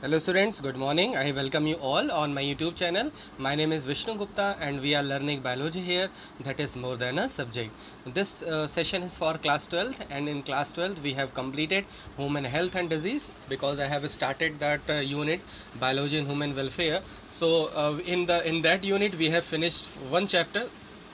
Hello students, good morning. I welcome you all on my YouTube channel. My name is Vishnu Gupta and we are learning biology here. That is more than a subject. This session is for class 12th, and in class 12th we have completed human health and disease because I have started that unit biology and human welfare. So in that unit we have finished one chapter,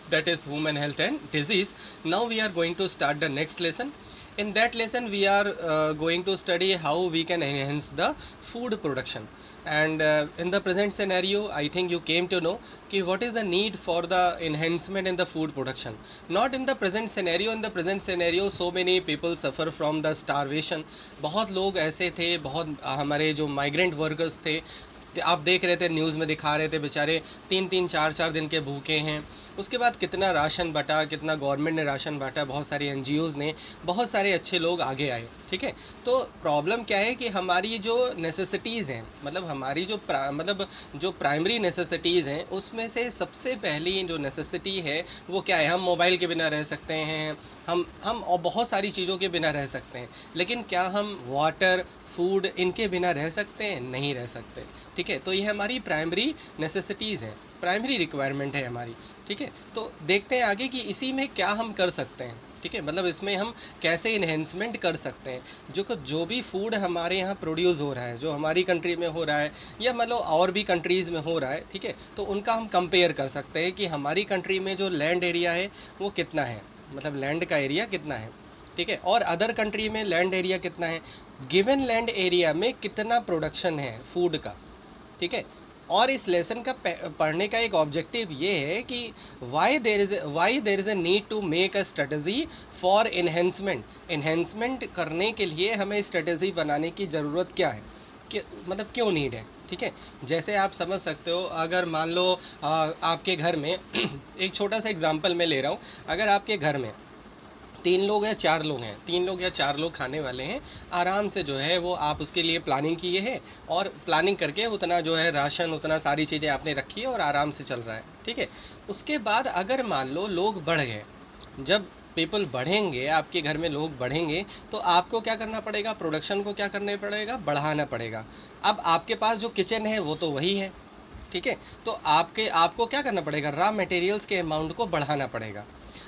that is human health and disease. Now we are going to start the next lesson. In that lesson we are going to study how we can enhance the food production. And in the present scenario I think you came to know कि what is the need for the enhancement in the food production. Not in the present scenario. In the present scenario so many people suffer from the starvation. बहुत लोग ऐसे थे, बहुत हमारे जो migrant workers थे, आप देख रहे थे न्यूज़ में दिखा रहे थे, बेचारे 3-3 4-4 दिन के भूखे हैं. उसके बाद कितना राशन बटा, कितना गवर्नमेंट ने राशन बांटा, बहुत सारी एनजीओज़ ने, बहुत सारे अच्छे लोग आगे आए. ठीक है. तो प्रॉब्लम क्या है कि हमारी जो नेसेसिटीज़ हैं, मतलब हमारी जो जो प्राइमरी नेसेसिटीज़ हैं उसमें से सबसे पहली जो नेसेसिटी है वो क्या है. हम मोबाइल के बिना रह सकते हैं, हम और बहुत सारी चीज़ों के बिना रह सकते हैं, लेकिन क्या हम वाटर, फूड इनके बिना रह सकते हैं? नहीं रह सकते. ठीक है. तो ये हमारी प्राइमरी नेसेसिटीज़ हैं, प्राइमरी रिक्वायरमेंट है हमारी. ठीक है. तो देखते हैं आगे कि इसी में क्या हम कर सकते हैं. ठीक है. मतलब इसमें हम कैसे इन्हेंसमेंट कर सकते हैं. जो भी फूड हमारे यहाँ प्रोड्यूस हो रहा है, जो हमारी कंट्री में हो रहा है या मतलब और भी कंट्रीज़ में हो रहा है, ठीक है, तो उनका हम कंपेयर कर सकते हैं कि हमारी कंट्री में जो लैंड एरिया है वो कितना है, मतलब लैंड का एरिया कितना है. ठीक है. और अदर कंट्री में लैंड एरिया कितना है, गिवन लैंड एरिया में कितना प्रोडक्शन है फूड का. ठीक है. और इस लेसन का पढ़ने का एक ऑब्जेक्टिव ये है कि why there is a need to make a strategy for enhancement करने के लिए हमें स्ट्रेटजी बनाने की ज़रूरत क्या है, कि मतलब क्यों नीड है. ठीक है. जैसे आप समझ सकते हो, अगर मान लो आपके घर में एक छोटा सा एग्जांपल मैं ले रहा हूँ. अगर आपके घर में 3 लोग या 4 लोग खाने वाले हैं, आराम से जो है वो आप उसके लिए प्लानिंग किए हैं और प्लानिंग करके उतना जो है राशन, उतना सारी चीज़ें आपने रखी है और आराम से चल रहा है. ठीक है. उसके बाद अगर मान लो लोग बढ़ गए, जब पीपल बढ़ेंगे, आपके घर में लोग बढ़ेंगे, तो आपको क्या करना पड़ेगा, प्रोडक्शन को क्या करना पड़ेगा, बढ़ाना पड़ेगा. अब आपके पास जो किचन है वो तो वही है. ठीक है. तो आपको क्या करना पड़ेगा, रॉ मटेरियल्स के अमाउंट को बढ़ाना पड़ेगा.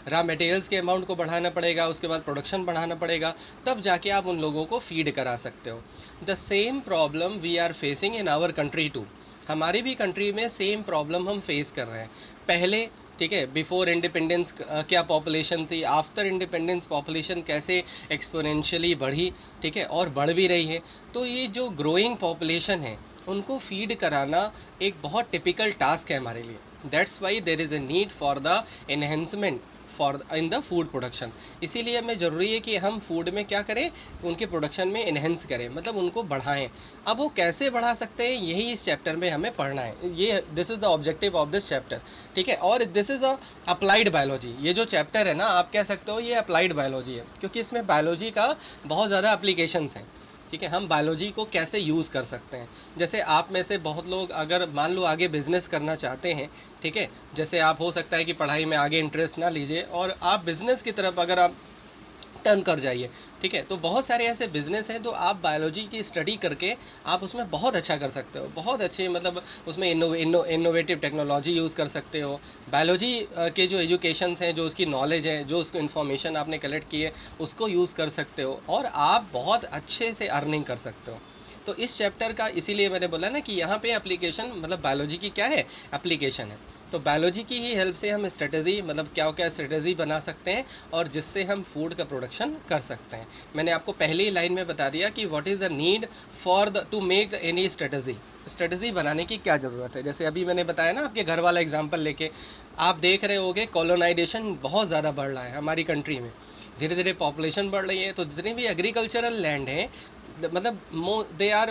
रॉ मटेरियल्स के अमाउंट को बढ़ाना पड़ेगा, उसके बाद प्रोडक्शन बढ़ाना पड़ेगा, तब जाके आप उन लोगों को फीड करा सकते हो. The same problem we are facing in our country too. हमारी भी कंट्री में सेम प्रॉब्लम हम फेस कर रहे हैं. पहले, ठीक है, बिफोर इंडिपेंडेंस क्या पॉपुलेशन थी, आफ्टर इंडिपेंडेंस पॉपुलेशन कैसे एक्सपोनेंशियली बढ़ी. ठीक है. और बढ़ भी रही है. तो ये जो ग्रोइंग पॉपुलेशन है उनको फीड कराना एक बहुत टिपिकल टास्क है हमारे लिए. That's why there is a need for the enhancement for in the food production. इसीलिए हमें ज़रूरी है कि हम फूड में क्या करें, उनके प्रोडक्शन में इन्हेंस करें, मतलब उनको बढ़ाएं. अब वो कैसे बढ़ा सकते हैं, यही इस चैप्टर में हमें पढ़ना है. ये this is the objective of this chapter. ठीक है. और this is a applied biology. ये जो चैप्टर है ना, आप कह सकते हो ये अप्लाइड बायोलॉजी है, क्योंकि इसमें बायोलॉजी का बहुत ज़्यादा एप्लीकेशंस हैं. ठीक है. हम बायोलॉजी को कैसे यूज़ कर सकते हैं. जैसे आप में से बहुत लोग अगर मान लो आगे बिज़नेस करना चाहते हैं, ठीक है, जैसे आप हो सकता है कि पढ़ाई में आगे इंटरेस्ट ना लीजिए और आप बिज़नेस की तरफ अगर आप टर्न कर जाइए. ठीक है. तो बहुत सारे ऐसे बिज़नेस हैं जो आप बायोलॉजी की स्टडी करके आप उसमें बहुत अच्छा कर सकते हो, बहुत अच्छे, मतलब उसमें इनोवेटिव टेक्नोलॉजी यूज़ कर सकते हो. बायोलॉजी के जो एजुकेशंस हैं, जो उसकी नॉलेज है, जो उसको इन्फॉर्मेशन आपने कलेक्ट की है, उसको यूज़ कर सकते हो और आप बहुत अच्छे से अर्निंग कर सकते हो. तो इस चैप्टर का इसीलिए मैंने बोला ना कि यहाँ पे एप्लीकेशन, मतलब बायोलॉजी की क्या है, एप्लीकेशन है. तो बायोलॉजी की ही हेल्प से हम स्ट्रेटजी, मतलब क्या क्या स्ट्रेटजी बना सकते हैं और जिससे हम फूड का प्रोडक्शन कर सकते हैं. मैंने आपको पहली लाइन में बता दिया कि what is the need for the two make the any strategy बनाने की क्या ज़रूरत है. जैसे अभी मैंने बताया ना, आपके घर वाला एग्जांपल लेके आप देख रहे होगे कॉलोनाइजेशन बहुत ज़्यादा बढ़ रहा है हमारी कंट्री में. धीरे धीरे पॉपुलेशन बढ़ रही है, तो जितने भी एग्रीकल्चरल लैंड हैं, दे आर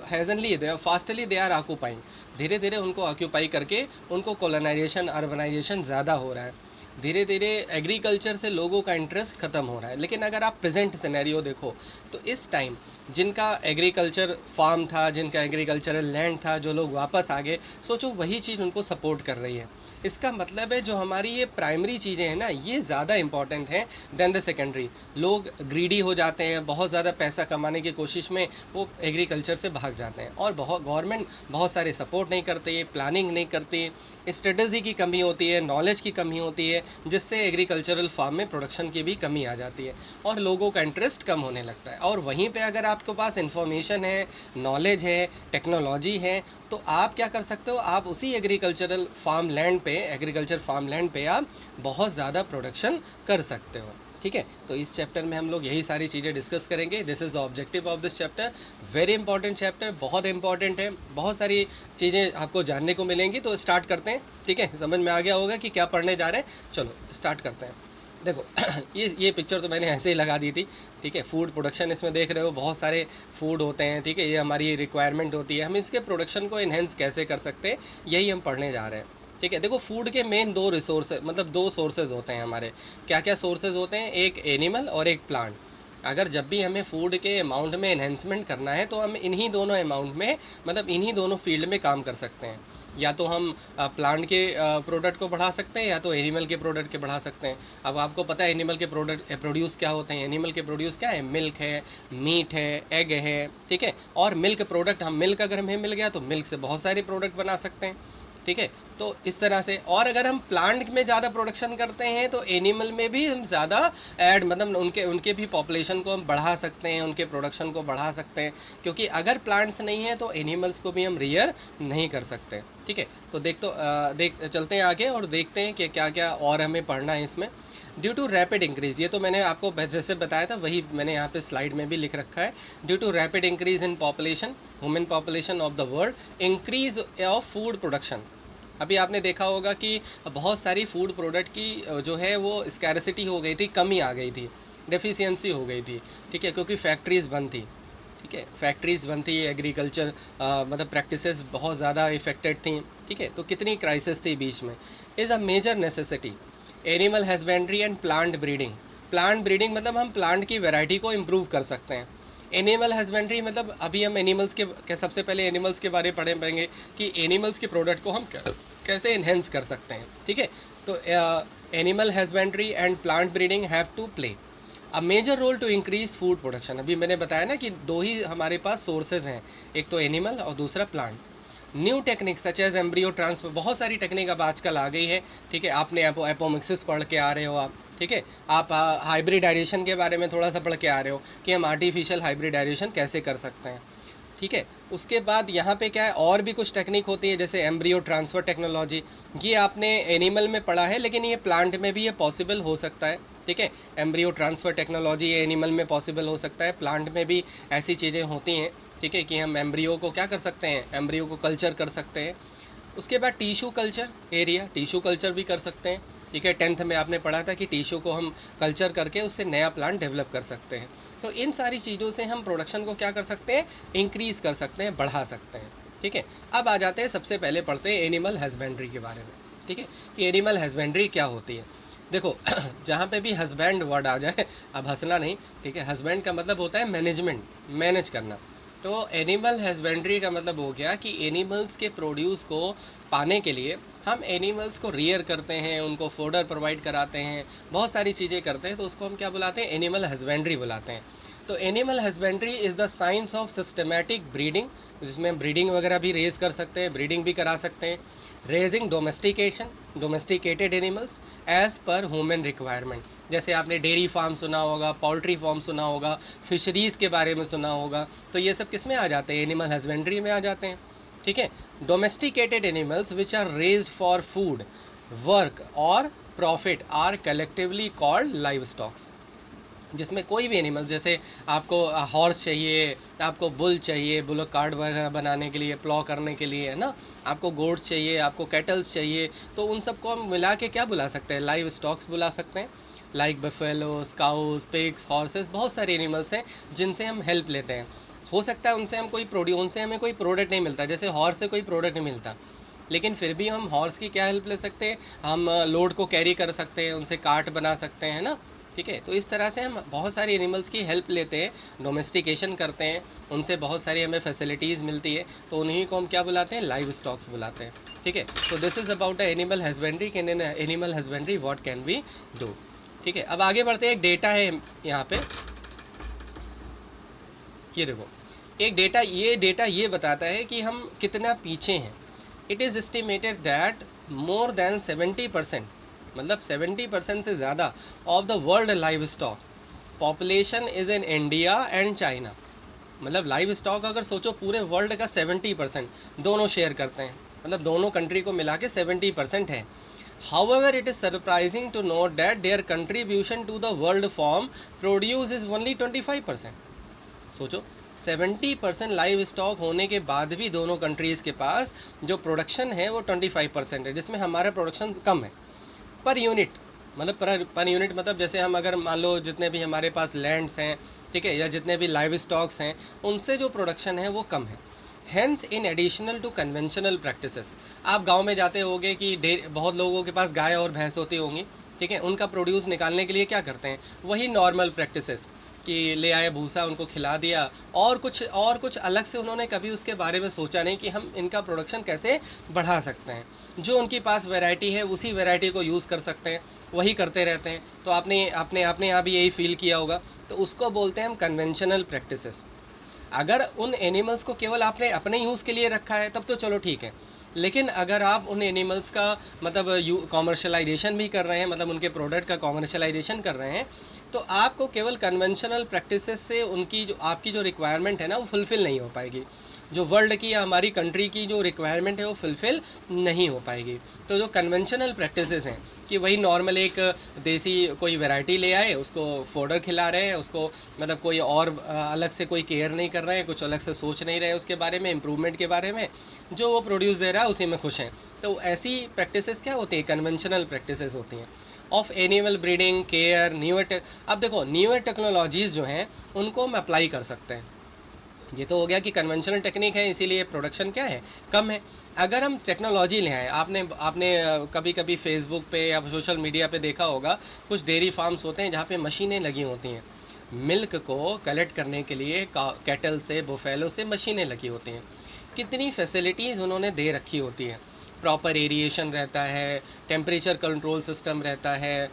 हैजनली, they are fastly, they are occupying. धीरे धीरे उनको ऑक्यूपाई करके उनको कॉलोनाइजेशन, अर्बनाइजेशन ज़्यादा हो रहा है. धीरे धीरे एग्रीकल्चर से लोगों का इंटरेस्ट ख़त्म हो रहा है. लेकिन अगर आप प्रेजेंट सिनेरियो देखो तो इस टाइम जिनका एग्रीकल्चर फार्म था, जिनका एग्रीकल्चरल लैंड था, जो लोग वापस आ गए, सोचो वही चीज़ उनको सपोर्ट कर रही है. इसका मतलब है जो हमारी ये प्राइमरी चीज़ें हैं ना, ये ज़्यादा इंपॉर्टेंट हैं देन द सेकेंडरी। लोग ग्रीडी हो जाते हैं, बहुत ज़्यादा पैसा कमाने की कोशिश में वो एग्रीकल्चर से भाग जाते हैं, और गवर्नमेंट बहुत सारे सपोर्ट नहीं करती, प्लानिंग नहीं करती, स्ट्रेटजी की कमी होती है, नॉलेज की कमी होती है, जिससे एग्रीकल्चरल फार्म में प्रोडक्शन की भी कमी आ जाती है और लोगों का इंटरेस्ट कम होने लगता है। और वहीं पे अगर आपके पास इंफॉर्मेशन है, नॉलेज है, टेक्नोलॉजी है, तो आप क्या कर सकते हो, आप उसी एग्रीकल्चर फार्म लैंड पे आप बहुत ज़्यादा प्रोडक्शन कर सकते हो। ठीक है, तो इस चैप्टर में हम लोग यही सारी चीज़ें डिस्कस करेंगे। This is the objective of this chapter. Very important chapter, बहुत इंपॉर्टेंट है, बहुत सारी चीज़ें आपको जानने को मिलेंगी। तो स्टार्ट करते हैं। ठीक है, समझ में आ गया होगा कि क्या पढ़ने जा रहे हैं। चलो स्टार्ट करते हैं। देखो ये पिक्चर तो मैंने ऐसे ही लगा दी थी। ठीक है, फूड प्रोडक्शन इसमें देख रहे हो, बहुत सारे फूड होते हैं। ठीक है, ये हमारी रिक्वायरमेंट होती है, हम इसके प्रोडक्शन को इन्हेंस कैसे कर सकते हैं, यही हम पढ़ने जा रहे हैं। ठीक है, देखो फूड के मेन दो रिसोर्स, मतलब दो सोर्सेज होते हैं हमारे। क्या क्या सोर्सेज होते हैं, एक एनिमल और एक प्लांट। अगर जब भी हमें फूड के अमाउंट में इन्हेंसमेंट करना है, तो हम इन्हीं दोनों अमाउंट में, मतलब इन्हीं दोनों फील्ड में काम कर सकते हैं। या तो हम प्लांट के प्रोडक्ट को बढ़ा सकते हैं, या तो एनिमल के प्रोडक्ट के बढ़ा सकते हैं। अब आपको पता है एनिमल के प्रोड्यूस क्या होते हैं। एनिमल के प्रोड्यूस क्या है, मिल्क है, मीट है, एग है। ठीक है, और मिल्क प्रोडक्ट, हम मिल्क अगर हमें मिल गया तो मिल्क से बहुत सारे प्रोडक्ट बना सकते हैं। ठीक है, तो इस तरह से। और अगर हम प्लांट में ज़्यादा प्रोडक्शन करते हैं, तो एनिमल में भी हम ज़्यादा मतलब उनके भी पॉपुलेशन को हम बढ़ा सकते हैं, उनके प्रोडक्शन को बढ़ा सकते हैं। क्योंकि अगर प्लांट्स नहीं है तो एनिमल्स को भी हम रियर नहीं कर सकते। ठीक है, तो देख चलते हैं आगे और देखते हैं कि क्या क्या और हमें पढ़ना है इसमें। ड्यू टू रैपिड इंक्रीज़, ये तो मैंने आपको जैसे बताया था वही मैंने यहाँ पे स्लाइड में भी लिख रखा है। Due to rapid increase in population, human population of the world, increase of food production. अभी आपने देखा होगा कि बहुत सारी फूड प्रोडक्ट की जो है वो स्कैरसिटी हो गई थी, कमी आ गई थी, डेफिशिएंसी हो गई थी। ठीक है, क्योंकि फैक्ट्रीज़ बंद थी। ठीक है, फैक्ट्रीज़ बंद थी, एग्रीकल्चर मतलब प्रैक्टिसेस बहुत ज़्यादा इफेक्टेड थी। ठीक है, तो कितनी क्राइसिस थी बीच में। Is a major necessity animal husbandry and plant breeding. Plant breeding मतलब हम प्लांट की वैरायटी को इम्प्रूव कर सकते हैं। एनिमल हस्बेंड्री मतलब अभी हम एनिमल्स के सबसे पहले एनिमल्स के बारे में पढ़ेंगे कि एनिमल्स के प्रोडक्ट को हम कैसे इन्हेंस कर सकते हैं। ठीक है, तो animal husbandry and plant breeding have to play a major role to increase food production. अभी मैंने बताया ना कि दो ही हमारे पास सोर्सेज हैं, एक तो एनिमल और दूसरा plant. New technique such as embryo transfer, बहुत सारी टेक्निक अब आजकल आ गई है। ठीक है, आपने एपोमिक्सिस पढ़ के आ रहे हो आप। ठीक है, आप हाइब्रिडाइजेशन के बारे में थोड़ा सा पढ़ के आ रहे हो कि हम आर्टिफिशियल हाइब्रिडाइजेशन कैसे कर सकते हैं। ठीक है, उसके बाद यहाँ पे क्या है, और भी कुछ टेक्निक होती है जैसे एम्ब्रियो ट्रांसफ़र टेक्नोलॉजी। ये आपने एनिमल में पढ़ा है, लेकिन ये प्लांट में भी ये पॉसिबल हो सकता है। ठीक है, एम्ब्रियो ट्रांसफ़र टेक्नोलॉजी ये एनिमल में पॉसिबल हो सकता है, प्लांट में भी ऐसी चीज़ें होती हैं। ठीक है, कि हम एम्ब्रियो को क्या कर सकते हैं, एम्ब्रियो को कल्चर कर सकते हैं। उसके बाद tissue culture area, tissue culture भी कर सकते हैं। ठीक है, 10th में आपने पढ़ा था कि टिश्यू को हम कल्चर करके उससे नया प्लांट डेवलप कर सकते हैं। तो इन सारी चीज़ों से हम प्रोडक्शन को क्या कर सकते हैं, इंक्रीज़ कर सकते हैं, बढ़ा सकते हैं। ठीक है, अब आ जाते हैं, सबसे पहले पढ़ते हैं एनिमल हस्बेंड्री के बारे में। ठीक है, कि एनिमल हस्बेंड्री क्या होती है। देखो जहाँ पे भी हस्बैंड वर्ड आ जाए, अब हंसना नहीं। ठीक है, हस्बैंड का मतलब होता है मैनेजमेंट, मैनेज करना। तो एनिमल हस्बेंड्री का मतलब हो गया कि एनिमल्स के प्रोड्यूस को पाने के लिए हम एनिमल्स को रियर करते हैं, उनको फोडर प्रोवाइड कराते हैं, बहुत सारी चीज़ें करते हैं, तो उसको हम क्या बुलाते हैं, एनिमल हस्बेंड्री बुलाते हैं। तो animal husbandry is the science of systematic breeding, जिसमें हम ब्रीडिंग वगैरह भी रेज कर सकते हैं, ब्रीडिंग भी करा सकते हैं। Raising domesticated animals as per human requirement, जैसे आपने डेयरी फार्म सुना होगा, पोल्ट्री फार्म सुना होगा, फिशरीज़ के बारे में सुना होगा, तो ये सब किस में आ जाते हैं, एनिमल हस्बेंड्री में आ जाते हैं। ठीक है, domesticated animals which are raised for food, work और profit are collectively called livestocks. जिसमें कोई भी एनिमल, जैसे आपको हॉर्स चाहिए, आपको बुल चाहिए, बुल कार्ड वगैरह बनाने के लिए, प्लॉ करने के लिए, है ना, आपको गोड्स चाहिए, आपको कैटल्स चाहिए, तो उन सबको हम मिला के क्या बुला सकते हैं, लाइव स्टॉक्स बुला सकते हैं। Like buffaloes, cows, pigs, horses, बहुत सारे एनिमल्स हैं जिनसे हम हेल्प लेते हैं। हो सकता है उनसे हमें कोई प्रोडक्ट नहीं मिलता, जैसे हॉर्स से कोई प्रोडक्ट नहीं मिलता, लेकिन फिर भी हम हॉर्स की क्या हेल्प ले सकते हैं, हम लोड को कैरी कर सकते हैं, उनसे कार्ट बना सकते हैं, है ना, ठीक है। तो इस तरह से हम बहुत सारी एनिमल्स की हेल्प लेते हैं, डोमेस्टिकेशन करते हैं, उनसे बहुत सारी हमें फैसिलिटीज़ मिलती है, तो उन्हीं को हम क्या बुलाते हैं, लाइव स्टॉक्स बुलाते हैं। ठीक है। तो this is about animal husbandry, can in animal husbandry what can we do. ठीक है। अब आगे बढ़ते हैं। एक डेटा है यहाँ पे, ये देखो, एक डेटा ये बताता है कि हम कितना पीछे हैं। It is estimated that more than 70%, मतलब 70% से ज़्यादा of the world live stock population is in India and China. मतलब लाइव स्टॉक अगर सोचो पूरे वर्ल्ड का 70% दोनों शेयर करते हैं, मतलब दोनों कंट्री को मिला के 70% है। However it is surprising to note that their contribution to the world farm produce is only 25%। सोचो 70% लाइव स्टॉक होने के बाद भी दोनों कंट्रीज़ के पास जो प्रोडक्शन है वो 25% है, जिसमें हमारा प्रोडक्शन कम है पर यूनिट। मतलब पर यूनिट मतलब जैसे हम अगर मान लो जितने भी हमारे पास लैंड्स हैं, ठीक है, या जितने भी लाइव स्टॉक्स हैं, उनसे जो प्रोडक्शन है वो कम है। Hence in additional to conventional practices, आप गांव में जाते होगे कि बहुत लोगों के पास गाय और भैंस होती होंगी, ठीक है, उनका प्रोड्यूस निकालने के लिए क्या करते हैं, वही नॉर्मल प्रैक्टिसेस कि ले आए भूसा, उनको खिला दिया, और कुछ अलग से उन्होंने कभी उसके बारे में सोचा नहीं कि हम इनका प्रोडक्शन कैसे बढ़ा सकते हैं। जो उनके पास वैरायटी है उसी वैरायटी को यूज़ कर सकते हैं, वही करते रहते हैं। तो आपने आपने आपने यहाँ भी यही फील किया होगा। तो उसको बोलते हैं हम कन्वेंशनल प्रैक्टिसेस। अगर उन एनिमल्स को केवल आपने अपने यूज़ के लिए रखा है तब तो चलो ठीक है, लेकिन अगर आप उन एनिमल्स का मतलब कॉमर्शलाइजेशन भी कर रहे हैं, मतलब उनके प्रोडक्ट का कॉमर्शलाइजेशन कर रहे हैं, तो आपको केवल कन्वेंशनल प्रैक्टिसेस से उनकी जो आपकी जो रिक्वायरमेंट है ना वो फुलफ़िल नहीं हो पाएगी। जो वर्ल्ड की या हमारी कंट्री की जो रिक्वायरमेंट है वो फुलफ़िल नहीं हो पाएगी। तो जो कन्वेंशनल प्रैक्टिसेस हैं कि वही नॉर्मल एक देसी कोई वैरायटी ले आए, उसको फोडर खिला रहे हैं, उसको मतलब कोई और अलग से कोई केयर नहीं कर रहे हैं, कुछ अलग से सोच नहीं रहे उसके बारे में, इम्प्रूवमेंट के बारे में, जो वो प्रोड्यूस दे रहा है उसी में खुश हैं। तो ऐसी प्रैक्टिसेस क्या होती है, कन्वेंशनल प्रैक्टिसेस होती हैं ऑफ एनिमल ब्रीडिंग केयर अब देखो न्यूअर टेक्नोलॉजीज़ जो हैं उनको हम अप्लाई कर सकते हैं। ये तो हो गया कि कन्वेंशनल टेक्निक है इसीलिए प्रोडक्शन क्या है, कम है। अगर हम टेक्नोलॉजी ले आए, आपने आपने कभी कभी फेसबुक पे या सोशल मीडिया पे देखा होगा, कुछ डेयरी फार्म्स होते हैं जहाँ पे मशीनें लगी होती हैं, मिल्क को कलेक्ट करने के लिए कैटल से, बुफेलो से मशीनें लगी होती हैं। कितनी फैसिलिटीज़ उन्होंने दे रखी होती है, प्रॉपर एरिएशन रहता है, टेम्परेचर कंट्रोल सिस्टम रहता है,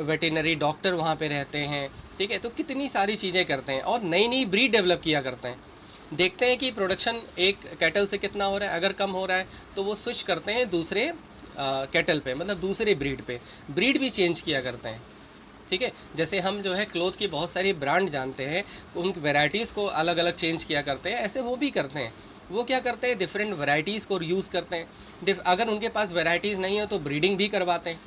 वेटिनरी डॉक्टर वहाँ पे रहते हैं, ठीक है। तो कितनी सारी चीज़ें करते हैं और नई नई ब्रीड डेवलप किया करते हैं। देखते हैं कि प्रोडक्शन एक कैटल से कितना हो रहा है, अगर कम हो रहा है तो वो स्विच करते हैं दूसरे कैटल पे, मतलब दूसरे ब्रीड पे, ब्रीड भी चेंज किया करते हैं। ठीक है। जैसे हम जो है क्लोथ की बहुत सारी ब्रांड जानते हैं, उन वैरायटीज़ को अलग अलग चेंज किया करते हैं, ऐसे वो भी करते हैं। वो क्या करते हैं, डिफरेंट वैरायटीज़ को यूज़ करते हैं। अगर उनके पास वैरायटीज़ नहीं है तो ब्रीडिंग भी करवाते हैं,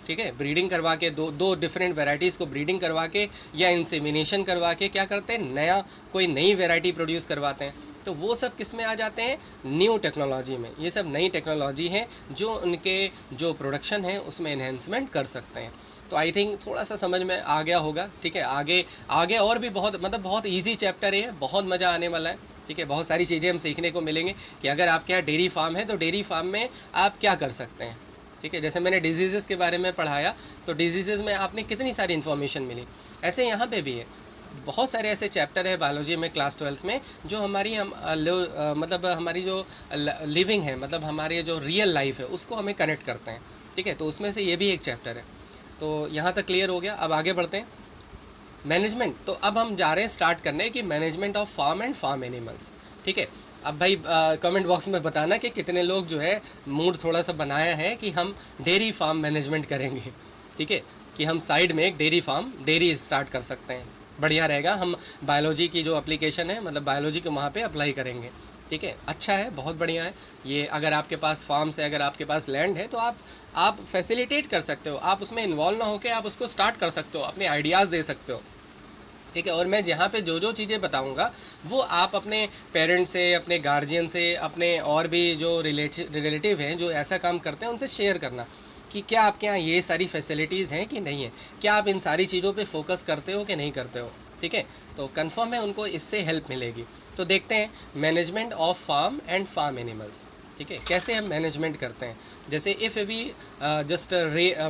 ठीक है। ब्रीडिंग करवा के दो दो डिफरेंट वैरायटीज़ को ब्रीडिंग करवा के या इंसेमिनेशन करवा के क्या करते हैं, कोई नई वैरायटी प्रोड्यूस करवाते हैं। तो वो सब किस में आ जाते हैं, न्यू टेक्नोलॉजी में। ये सब नई टेक्नोलॉजी है जो उनके जो प्रोडक्शन है उसमें इन्हेंसमेंट कर सकते हैं। तो आई थिंक थोड़ा सा समझ में आ गया होगा, ठीक है। आगे आगे और भी बहुत मतलब बहुत ईजी चैप्टर है, बहुत मज़ा आने वाला है, ठीक है। बहुत सारी चीज़ें हम सीखने को मिलेंगे कि अगर आपके यहाँ डेयरी फार्म है तो डेयरी फार्म में आप क्या कर सकते हैं, ठीक है। जैसे मैंने डिजीज़ के बारे में पढ़ाया तो डिजीज़ में आपने कितनी सारी इन्फॉर्मेशन मिली, ऐसे यहाँ पे भी है। बहुत सारे ऐसे चैप्टर है बायोलॉजी में क्लास 12th में जो हमारी मतलब हमारी जो लिविंग है, मतलब हमारी जो रियल लाइफ है उसको हमें कनेक्ट करते हैं, ठीक है। तो उसमें से ये भी एक चैप्टर है। तो यहाँ तक क्लियर हो गया। अब आगे बढ़ते हैं मैनेजमेंट। तो अब हम जा रहे हैं स्टार्ट करने की management of farm and farm animals, ठीक है। अब भाई कमेंट बॉक्स में बताना कि कितने लोग जो है मूड थोड़ा सा बनाया है कि हम डेयरी फार्म मैनेजमेंट करेंगे, ठीक है, कि हम साइड में एक डेयरी स्टार्ट कर सकते हैं। बढ़िया रहेगा, हम बायोलॉजी की जो एप्लीकेशन है, मतलब बायोलॉजी को वहाँ पे अप्लाई करेंगे, ठीक है। अच्छा है, बहुत बढ़िया है ये। अगर आपके पास फार्म्स है, अगर आपके पास लैंड है तो आप फैसिलिटेट कर सकते हो, आप उसमें इन्वॉल्व ना होकर आप उसको स्टार्ट कर सकते हो, अपने आइडियाज़ दे सकते हो, ठीक है। और मैं जहाँ पे जो जो चीज़ें बताऊँगा वो आप अपने पेरेंट्स से, अपने गार्जियन से, अपने और भी जो रिलेटिव हैं जो ऐसा काम करते हैं उनसे शेयर करना कि क्या आपके यहाँ ये सारी फैसिलिटीज़ हैं कि नहीं है, क्या आप इन सारी चीज़ों पे फोकस करते हो कि नहीं करते हो, ठीक है। तो कंफर्म है उनको इससे हेल्प मिलेगी। तो देखते हैं management of farm and farm animals, ठीक है, कैसे हम मैनेजमेंट करते हैं। जैसे इफ़ वी जस्ट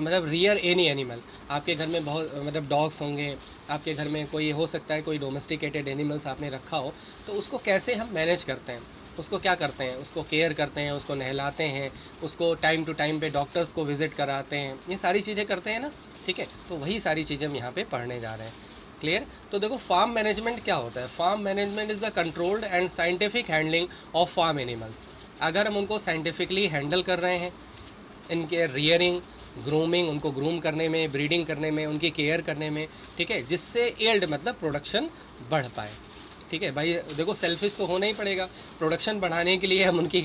मतलब रियर एनी एनिमल, आपके घर में बहुत मतलब डॉग्स होंगे, आपके घर में कोई हो सकता है कोई डोमेस्टिकेटेड एनिमल्स आपने रखा हो, तो उसको कैसे हम मैनेज करते हैं, उसको क्या करते हैं, उसको केयर करते हैं, उसको नहलाते हैं, उसको टाइम टू टाइम पे डॉक्टर्स को विज़िट कराते हैं, ये सारी चीज़ें करते हैं ना। ठीक है, तो वही सारी चीज़ें हम यहाँ पे पढ़ने जा रहे हैं। क्लियर। तो देखो फार्म मैनेजमेंट क्या होता है। Farm management is the controlled and scientific handling of farm animals. अगर हम उनको साइंटिफिकली हैंडल कर रहे हैं, इनके रियरिंग, ग्रूमिंग, उनको ग्रूम करने में, ब्रीडिंग करने में, उनकी केयर करने में, ठीक है, जिससे एल्ड मतलब प्रोडक्शन बढ़ पाए। ठीक है भाई, देखो सेल्फिश तो होना ही पड़ेगा, प्रोडक्शन बढ़ाने के लिए हम उनकी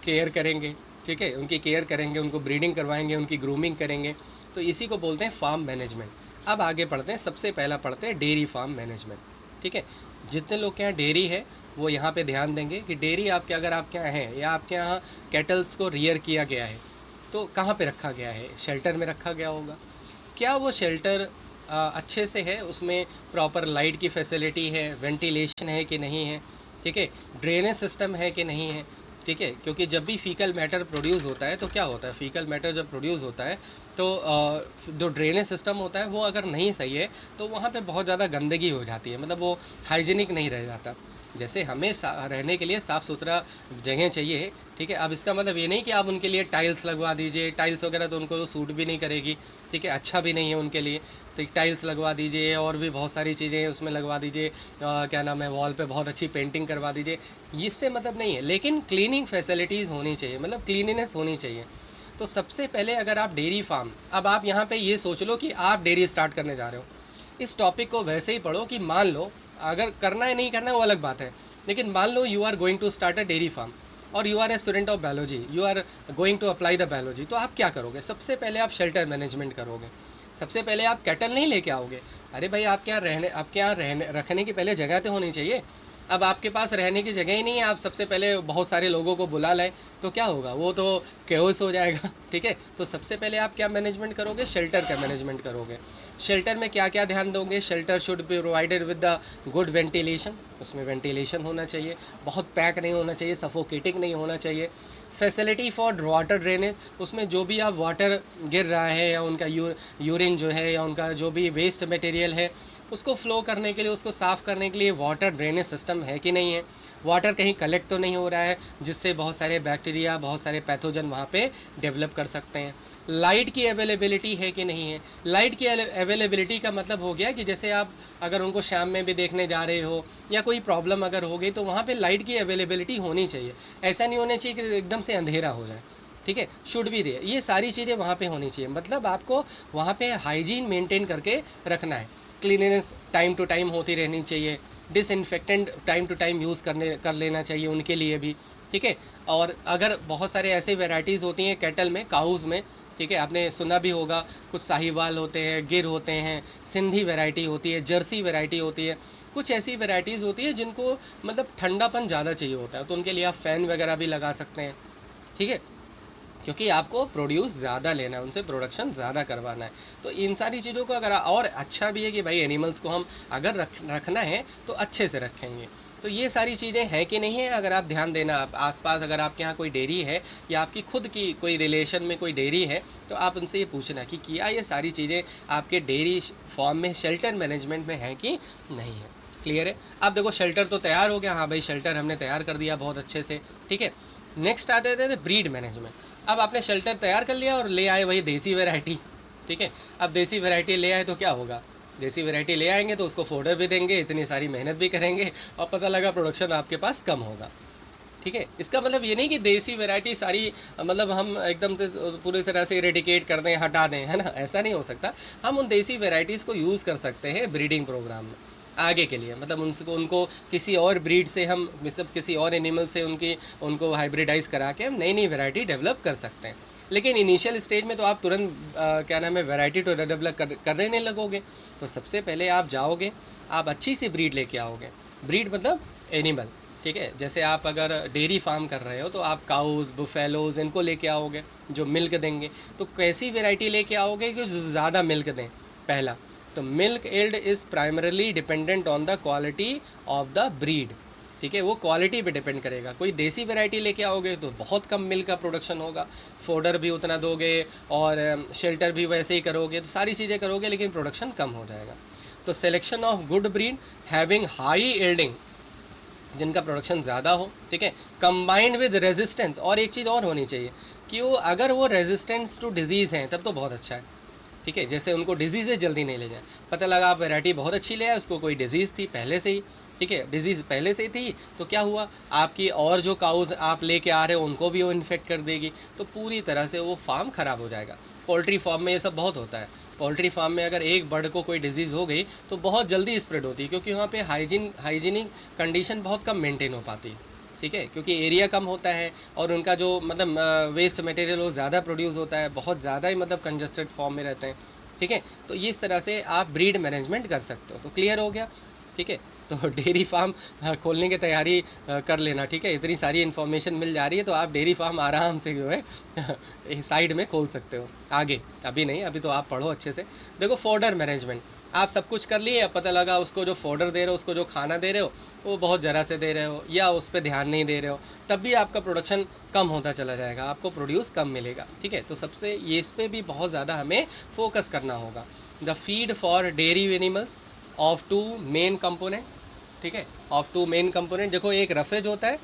केयर करेंगे। ठीक है, उनकी केयर करेंगे, उनको ब्रीडिंग करवाएंगे, उनकी ग्रूमिंग करेंगे, तो इसी को बोलते हैं फार्म मैनेजमेंट। अब आगे पढ़ते हैं, सबसे पहला पढ़ते हैं डेयरी फार्म मैनेजमेंट। ठीक है, जितने लोग के यहाँ डेयरी है वो यहाँ पे ध्यान देंगे कि डेयरी आपके अगर आपके यहाँ है या आपके यहाँ कैटल्स को रियर किया गया है तो कहाँ पे रखा गया है, शेल्टर में रखा गया होगा। क्या वो शेल्टर अच्छे से है, उसमें प्रॉपर लाइट की फैसिलिटी है, वेंटिलेशन है कि नहीं है, ठीक है, ड्रेनेज सिस्टम है कि नहीं है। ठीक है, क्योंकि जब भी फीकल मैटर प्रोड्यूस होता है तो क्या होता है, फीकल मैटर जब प्रोड्यूस होता है तो जो ड्रेनेज सिस्टम होता है वो अगर नहीं सही है तो वहाँ पे बहुत ज़्यादा गंदगी हो जाती है, मतलब वो हाइजीनिक नहीं रह जाता। जैसे हमें रहने के लिए साफ़ सुथरा जगह चाहिए। ठीक है, अब इसका मतलब ये नहीं कि आप उनके लिए टाइल्स लगवा दीजिए, टाइल्स वगैरह तो उनको सूट भी नहीं करेगी। ठीक है, अच्छा भी नहीं है उनके लिए, तो टाइल्स लगवा दीजिए और भी बहुत सारी चीज़ें उसमें लगवा दीजिए, क्या नाम है, वॉल पे बहुत अच्छी पेंटिंग करवा दीजिए, इससे मतलब नहीं है। लेकिन क्लीनिंग फैसिलिटीज़ होनी चाहिए, मतलब क्लीनिनेस होनी चाहिए। तो सबसे पहले अगर आप डेयरी फार्म, अब आप यहाँ पे ये सोच लो कि आप डेयरी स्टार्ट करने जा रहे हो, इस टॉपिक को वैसे ही पढ़ो कि मान लो अगर करना है नहीं करना है वो अलग बात है, लेकिन मान लो you are going to start a dairy farm और you are a student of biology, you are going to apply the biology, तो आप क्या करोगे, सबसे पहले आप शेल्टर मैनेजमेंट करोगे। सबसे पहले आप कैटल नहीं लेके आओगे। अरे भाई, आपके यहाँ रहने रखने की पहले जगह तो होनी चाहिए। अब आपके पास रहने की जगह ही नहीं है, आप सबसे पहले बहुत सारे लोगों को बुला लाए तो क्या होगा, वो तो केओस हो जाएगा। ठीक है, तो सबसे पहले आप क्या मैनेजमेंट करोगे, शेल्टर का मैनेजमेंट करोगे। शेल्टर में क्या क्या ध्यान दोगे, shelter should be provided with the good ventilation, उसमें वेंटिलेशन होना चाहिए, बहुत पैक नहीं होना चाहिए, सफोकेटिंग नहीं होना चाहिए। फैसिलिटी फॉर वाटर ड्रेनेज, उसमें जो भी आप वाटर गिर रहा है या उनका यूरिन जो है या उनका जो भी वेस्ट मटेरियल है उसको फ्लो करने के लिए, उसको साफ़ करने के लिए वाटर ड्रेनेज सिस्टम है कि नहीं है, वाटर कहीं कलेक्ट तो नहीं हो रहा है जिससे बहुत सारे बैक्टीरिया, बहुत सारे पैथोजन वहाँ पे डेवलप कर सकते हैं। लाइट की अवेलेबिलिटी है कि नहीं है। लाइट की अवेलेबिलिटी का मतलब हो गया कि जैसे आप अगर उनको शाम में भी देखने जा रहे हो या कोई प्रॉब्लम अगर हो गई तो वहाँ पे लाइट की अवेलेबिलिटी होनी चाहिए। ऐसा नहीं होना चाहिए कि एकदम से अंधेरा हो जाए। ठीक है, शुड भी दे, ये सारी चीज़ें वहाँ पे होनी चाहिए, मतलब आपको वहाँ पे हाइजीन मेंटेन करके रखना है। क्लीनिनेस टाइम टू टाइम होती रहनी चाहिए, disinfectant time to time use कर लेना चाहिए उनके लिए भी। ठीक है, और अगर बहुत सारे ऐसे वेराइटीज़ होती हैं कैटल में, काउज़ में, ठीक है, आपने सुना भी होगा, कुछ साहिवाल होते हैं, गिर होते हैं, सिंधी वैरायटी होती है, जर्सी वैरायटी होती है, कुछ ऐसी वैराइटीज़ होती है जिनको मतलब ठंडापन ज़्यादा चाहिए होता है, तो उनके लिए आप फ़ैन वगैरह भी लगा सकते हैं। ठीक है, क्योंकि आपको प्रोड्यूस ज़्यादा लेना है, उनसे प्रोडक्शन ज़्यादा करवाना है। तो इन सारी चीज़ों को अगर और अच्छा भी है कि भाई एनिमल्स को हम अगर रखना है तो अच्छे से रखेंगे। तो ये सारी चीज़ें हैं कि नहीं है, अगर आप ध्यान देना, आप आसपास अगर आपके यहाँ कोई डेयरी है या आपकी खुद की कोई रिलेशन में कोई डेयरी है तो आप उनसे ये पूछना कि क्या ये सारी चीज़ें आपके डेयरी फॉर्म में शेल्टर मैनेजमेंट में हैं कि नहीं है। क्लियर है। अब देखो शेल्टर तो तैयार हो गया, हाँ भाई शेल्टर हमने तैयार कर दिया बहुत अच्छे से। ठीक है, नेक्स्ट आते थे ब्रीड मैनेजमेंट। अब आपने शेल्टर तैयार कर लिया और ले आए वही देसी वैरायटी। ठीक है, अब देसी वैरायटी ले आए तो क्या होगा, देसी वैरायटी ले आएंगे तो उसको फोडर भी देंगे, इतनी सारी मेहनत भी करेंगे और पता लगा प्रोडक्शन आपके पास कम होगा। ठीक है, इसका मतलब ये नहीं कि देसी वैरायटी सारी मतलब हम एकदम से पूरी तरह से इरेडिकेट कर दें, हटा दें, है ना, ऐसा नहीं हो सकता। हम उन देसी वैरायटीज़ को यूज़ कर सकते हैं ब्रीडिंग प्रोग्राम में आगे के लिए, मतलब उनको किसी और ब्रीड से हम मतलब किसी और एनिमल से उनको हाइब्रिडाइज करा के हम नई नई वैरायटी डेवलप कर सकते हैं। लेकिन इनिशियल स्टेज में तो आप तुरंत क्या नाम है वैरायटी तो डेवलप करने नहीं लगोगे। तो सबसे पहले आप जाओगे, आप अच्छी सी ब्रीड लेके आओगे। ब्रीड मतलब एनिमल। ठीक है, जैसे आप अगर डेयरी फार्म कर रहे हो तो आप काउज़, बुफेलोज़ इनको लेके आओगे जो मिल्क देंगे। तो कैसी वैरायटी लेके आओगे कि जो ज़्यादा मिल्क दें, पहला। तो milk yield is primarily dependent on the quality of the breed. ठीक है, वो क्वालिटी पे डिपेंड करेगा। कोई देसी वैरायटी लेके आओगे तो बहुत कम मिल्क का प्रोडक्शन होगा, फोडर भी उतना दोगे और शेल्टर भी वैसे ही करोगे, तो सारी चीज़ें करोगे लेकिन प्रोडक्शन कम हो जाएगा। तो selection of good breed having high yielding, जिनका प्रोडक्शन ज़्यादा हो, ठीक है, कंबाइंड विद रेजिस्टेंस। और एक चीज़ और होनी चाहिए कि वो अगर वो रेजिस्टेंस टू डिजीज़ हैं तब तो बहुत अच्छा है, ठीक है। जैसे उनको डिजीज़ेज जल्दी नहीं ले जाए, पता लगा आप वैरायटी बहुत अच्छी ले आए, उसको कोई डिजीज़ थी पहले से ही, ठीक है, डिजीज़ पहले से ही थी, तो क्या हुआ, आपकी और जो काउज़ आप लेके आ रहे हो उनको भी वो इन्फेक्ट कर देगी, तो पूरी तरह से वो फार्म ख़राब हो जाएगा। पोल्ट्री फार्म में ये सब बहुत होता है। पोल्ट्री फार्म में अगर एक बर्ड को कोई डिजीज़ हो गई तो बहुत जल्दी स्प्रेड होती है, क्योंकि वहाँ पे हाइजीनिक कंडीशन बहुत कम मेंटेन हो पाती है, ठीक है, क्योंकि एरिया कम होता है और उनका जो मतलब वेस्ट मटेरियल वो ज़्यादा प्रोड्यूस होता है, बहुत ज़्यादा ही मतलब कंजस्टेड फॉर्म में रहते हैं, ठीक है। तो इस तरह से आप ब्रीड मैनेजमेंट कर सकते हो। तो क्लियर हो गया, ठीक है। तो डेयरी फार्म खोलने की तैयारी कर लेना, ठीक है। इतनी सारी इन्फॉर्मेशन मिल जा रही है तो आप डेयरी फार्म आराम से जो है साइड में खोल सकते हो आगे। अभी नहीं, अभी तो आप पढ़ो अच्छे से। देखो फोडर मैनेजमेंट, आप सब कुछ कर लिए, अब पता लगा उसको जो फोडर दे रहे हो, उसको जो खाना दे रहे हो वो बहुत ज़रा से दे रहे हो या उस पर ध्यान नहीं दे रहे हो, तब भी आपका प्रोडक्शन कम होता चला जाएगा, आपको प्रोड्यूस कम मिलेगा, ठीक है। तो सबसे ये इस पर भी बहुत ज़्यादा हमें फोकस करना होगा। The feed for dairy animals of two main component, ठीक है, ऑफ टू मेन कंपोनेंट। देखो एक रफेज होता है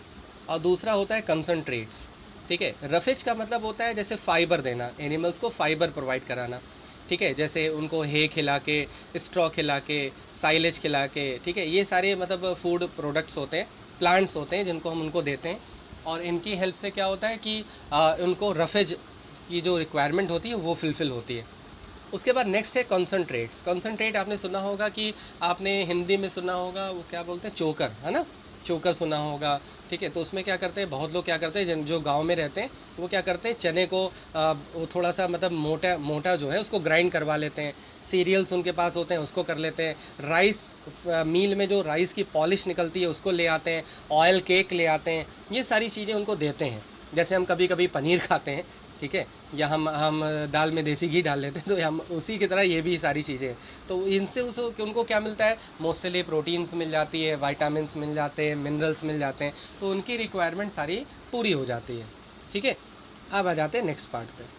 और दूसरा होता है कंसनट्रेट्स, ठीक है। रफेज का मतलब होता है जैसे फाइबर देना, एनिमल्स को फाइबर प्रोवाइड कराना, ठीक है, जैसे उनको हे खिला के, स्ट्रॉ खिला के, साइलेज खिला के, ठीक है, ये सारे मतलब फूड प्रोडक्ट्स होते हैं, प्लांट्स होते हैं जिनको हम उनको देते हैं। और इनकी हेल्प से क्या होता है कि उनको रफेज की जो रिक्वायरमेंट होती है वो फुलफ़िल होती है। उसके बाद नेक्स्ट है कॉन्सनट्रेट्स। कॉन्सनट्रेट आपने सुना होगा कि आपने हिंदी में सुना होगा, वो क्या बोलते हैं, चोकर, है ना, चोकर सुना होगा, ठीक है। तो उसमें क्या करते हैं, बहुत लोग क्या करते हैं जो गांव में रहते हैं वो क्या करते हैं, चने को वो थोड़ा सा मतलब मोटा मोटा जो है उसको ग्राइंड करवा लेते हैं, सीरियल्स उनके पास होते हैं उसको कर लेते हैं, राइस मील में जो राइस की पॉलिश निकलती है उसको ले आते हैं, ऑयल केक ले आते हैं, ये सारी चीज़ें उनको देते हैं। जैसे हम कभी कभी पनीर खाते हैं, ठीक है, या हम दाल में देसी घी डाल लेते हैं, तो हम उसी की तरह ये भी सारी चीज़ें हैं। तो इनसे उनको क्या मिलता है, मोस्टली प्रोटीन्स मिल जाती है, विटामिन्स मिल जाते हैं, मिनरल्स मिल जाते हैं, तो उनकी रिक्वायरमेंट सारी पूरी हो जाती है, ठीक है। अब आ जाते हैं नेक्स्ट पार्ट पे।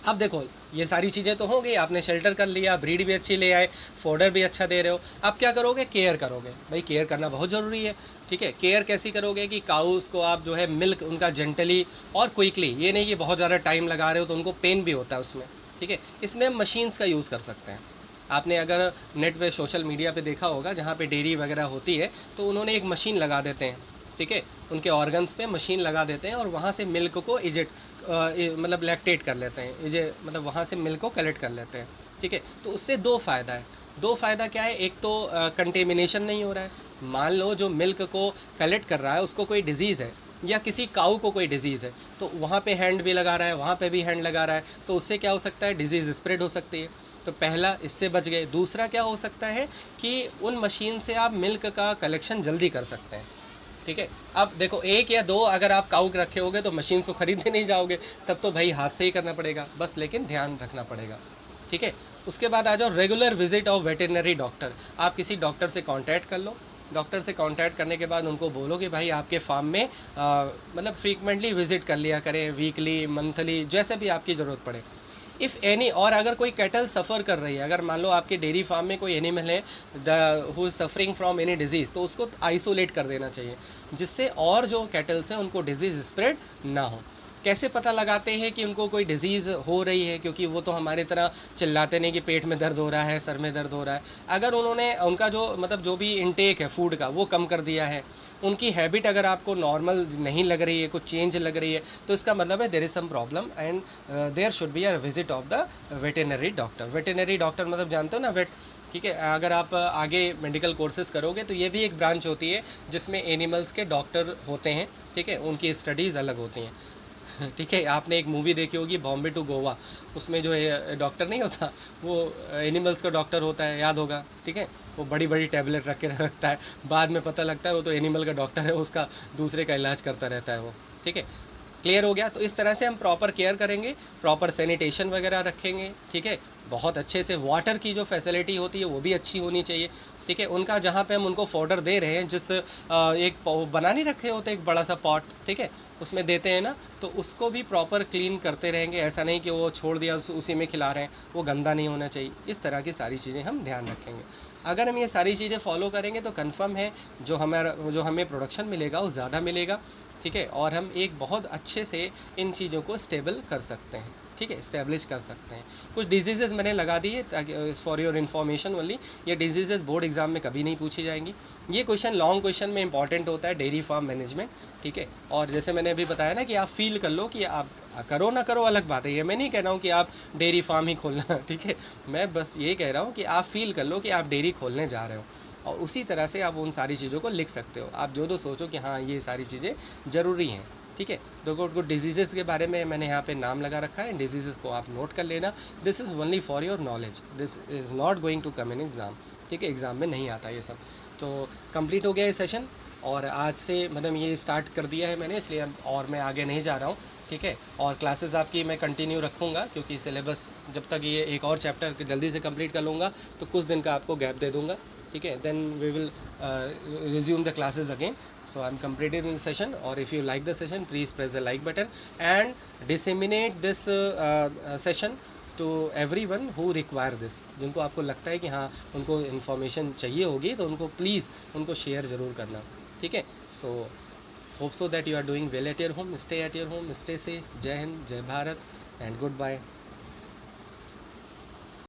अब देखो ये सारी चीज़ें तो हो गई, आपने शेल्टर कर लिया, ब्रीड भी अच्छी ले आए, फोडर भी अच्छा दे रहे हो, अब क्या करोगे, केयर करोगे। भाई केयर करना बहुत ज़रूरी है, ठीक है। केयर कैसी करोगे कि काउस को आप जो है मिल्क उनका जेंटली और क्विकली, ये नहीं कि बहुत ज़्यादा टाइम लगा रहे हो तो उनको पेन भी होता है उसमें, ठीक है। इसमें हम मशीन्स का यूज़ कर सकते हैं। आपने अगर नेट पे सोशल मीडिया पे देखा होगा, जहाँ पे डेयरी वगैरह होती है तो उन्होंने एक मशीन लगा देते हैं, ठीक है, उनके ऑर्गन्स पे मशीन लगा देते हैं और वहाँ से मिल्क को मतलब लैक्टेट कर लेते हैं, मतलब वहाँ से मिल्क को कलेक्ट कर लेते हैं, ठीक है। तो उससे दो फ़ायदा है। दो फ़ायदा क्या है, एक तो कंटेमिनेशन नहीं हो रहा है। मान लो जो मिल्क को कलेक्ट कर रहा है उसको कोई डिजीज़ है या किसी काऊ को कोई डिजीज़ है, तो वहाँ पे हैंड भी लगा रहा है, वहाँ पे भी हैंड लगा रहा है, तो उससे क्या हो सकता है, डिजीज़ स्प्रेड हो सकती है। तो पहला इससे बच गए। दूसरा क्या हो सकता है कि उन मशीन से आप मिल्क का कलेक्शन जल्दी कर सकते हैं, ठीक है। अब देखो एक या दो अगर आप काऊ रखे होगे तो मशीन से खरीदने नहीं जाओगे, तब तो भाई हाथ से ही करना पड़ेगा बस, लेकिन ध्यान रखना पड़ेगा, ठीक है। उसके बाद आ जाओ regular visit of veterinary doctor. आप किसी डॉक्टर से कांटेक्ट कर लो, डॉक्टर से कांटेक्ट करने के बाद उनको बोलो कि भाई आपके फार्म में मतलब फ्रीक्वेंटली विजिट कर लिया करें, वीकली, मंथली, जैसे भी आपकी ज़रूरत पड़े। इफ़ एनी, और अगर कोई कैटल सफ़र कर रही है, अगर मान लो आपके डेयरी फार्म में कोई एनिमल है who is suffering from any disease, तो उसको आइसोलेट कर देना चाहिए, जिससे और जो कैटल्स हैं उनको डिजीज़ स्प्रेड ना हो। कैसे पता लगाते हैं कि उनको कोई डिज़ीज़ हो रही है, क्योंकि वो तो हमारी तरह चिल्लाते नहीं कि पेट में दर्द हो रहा है, सर में दर्द हो रहा है। अगर उन्होंने उनका जो मतलब जो भी इनटेक है फूड का वो कम कर दिया है, उनकी हैबिट अगर आपको नॉर्मल नहीं लग रही है, कुछ चेंज लग रही है, तो इसका मतलब है there is some problem and there should be a visit of the veterinary doctor. Veterinary doctor मतलब जानते हो ना, वेट, ठीक है। अगर आप आगे मेडिकल कोर्सेज करोगे तो ये भी एक ब्रांच होती है जिसमें एनिमल्स के डॉक्टर होते हैं, ठीक है, उनकी स्टडीज़ अलग होती हैं। ठीक है, आपने एक मूवी देखी होगी बॉम्बे टू गोवा, उसमें जो है डॉक्टर नहीं होता, वो एनिमल्स का डॉक्टर होता है, याद होगा, ठीक है। वो बड़ी बड़ी टैबलेट रख के रखता है, बाद में पता लगता है वो तो एनिमल का डॉक्टर है, उसका दूसरे का इलाज करता रहता है वो, ठीक है। क्लियर हो गया। तो इस तरह से हम प्रॉपर केयर करेंगे, प्रॉपर सैनिटेशन वगैरह रखेंगे, ठीक है। बहुत अच्छे से वाटर की जो फैसिलिटी होती है वो भी अच्छी होनी चाहिए, ठीक है? उनका जहाँ पे हम उनको फ़ोडर दे रहे हैं, जिस एक बना नहीं रखे होते एक बड़ा सा पॉट, ठीक है? उसमें देते हैं ना, तो उसको भी प्रॉपर क्लीन करते रहेंगे। ऐसा नहीं कि वो छोड़ दिया उसी में खिला रहे हैं, वो गंदा नहीं होना चाहिए। इस तरह की सारी चीज़ें हम ध्यान रखेंगे। अगर हम ये सारी चीज़ें फ़ॉलो करेंगे तो कन्फ़र्म है जो हमें प्रोडक्शन मिलेगा वो ज़्यादा मिलेगा, ठीक है? और हम एक बहुत अच्छे से इन चीज़ों को स्टेबल कर सकते हैं, ठीक है? एस्टेब्लिश कर सकते हैं। कुछ डिजीज़ेज़ मैंने लगा दिए ताकि फॉर योर इन्फॉर्मेशन ओनली। ये डिजीज़ेज़ बोर्ड एग्ज़ाम में कभी नहीं पूछी जाएंगी। ये क्वेश्चन लॉन्ग क्वेश्चन में इंपॉर्टेंट होता है, डेयरी फार्म मैनेजमेंट, ठीक है? और जैसे मैंने अभी बताया ना कि आप फील कर लो कि आप करो ना करो अलग बात है। ये मैं नहीं कह रहा हूँ कि आप डेयरी फार्म ही खोलना ठीक है? मैं बस ये कह रहा हूँ कि आप फील कर लो कि आप डेयरी खोलने जा रहे हो, और उसी तरह से आप उन सारी चीज़ों को लिख सकते हो। आप जो सोचो कि हाँ ये सारी चीज़ें ज़रूरी हैं, ठीक है? तो गुड गुड डिजीज़ेज़ के बारे में मैंने यहाँ पे नाम लगा रखा है। डिजीज़ेज़ को आप नोट कर लेना। This is only for your knowledge, this is not going to come in exam, ठीक है? एग्ज़ाम में नहीं आता ये सब। तो कंप्लीट हो गया ये सेशन, और आज से मतलब ये स्टार्ट कर दिया है मैंने, इसलिए और मैं आगे नहीं जा रहा हूँ, ठीक है? और क्लासेस आपकी मैं कंटिन्यू रखूँगा, क्योंकि सिलेबस जब तक ये एक और चैप्टर जल्दी से कंप्लीट कर लूँगा तो कुछ दिन का आपको गैप दे दूँगा, ठीक है? Then we will resume the classes again. So I'm completing the session, or if you like the session, please press the like button and disseminate this session to everyone who require this. जिनको आपको लगता है कि हाँ उनको information चाहिए होगी, तो उनको प्लीज़ उनको शेयर ज़रूर करना, ठीक है? सो hope so that you are doing well at your home. Stay at your home, stay safe. जय हिंद, जय भारत, and goodbye.